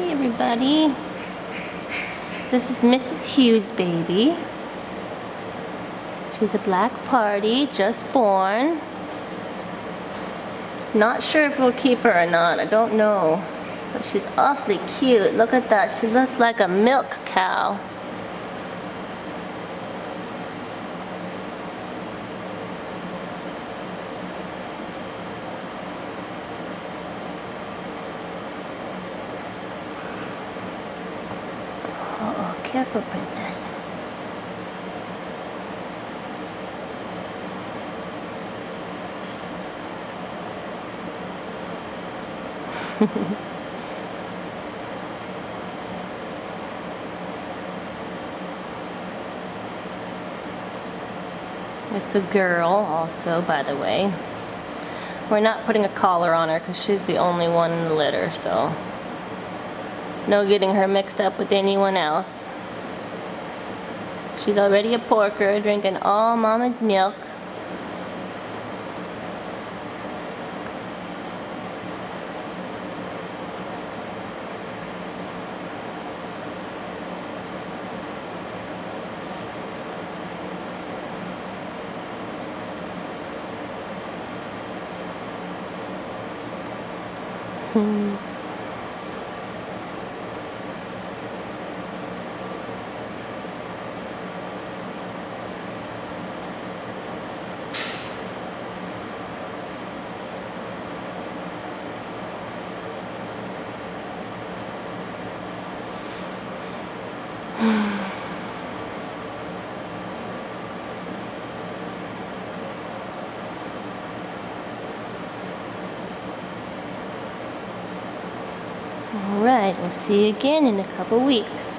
Hey everybody, this is Mrs. Hughes' baby. She's a black party, just born. Not sure if we'll keep her or not, I don't know. But she's awfully cute. Look at that, she looks like a milk cow. Uh-oh, careful, princess. It's a girl also, by the way. We're not putting a collar on her because she's the only one in the litter, so no getting her mixed up with anyone else. She's already a porker, drinking all mama's milk. Alright, we'll see you again in a couple weeks.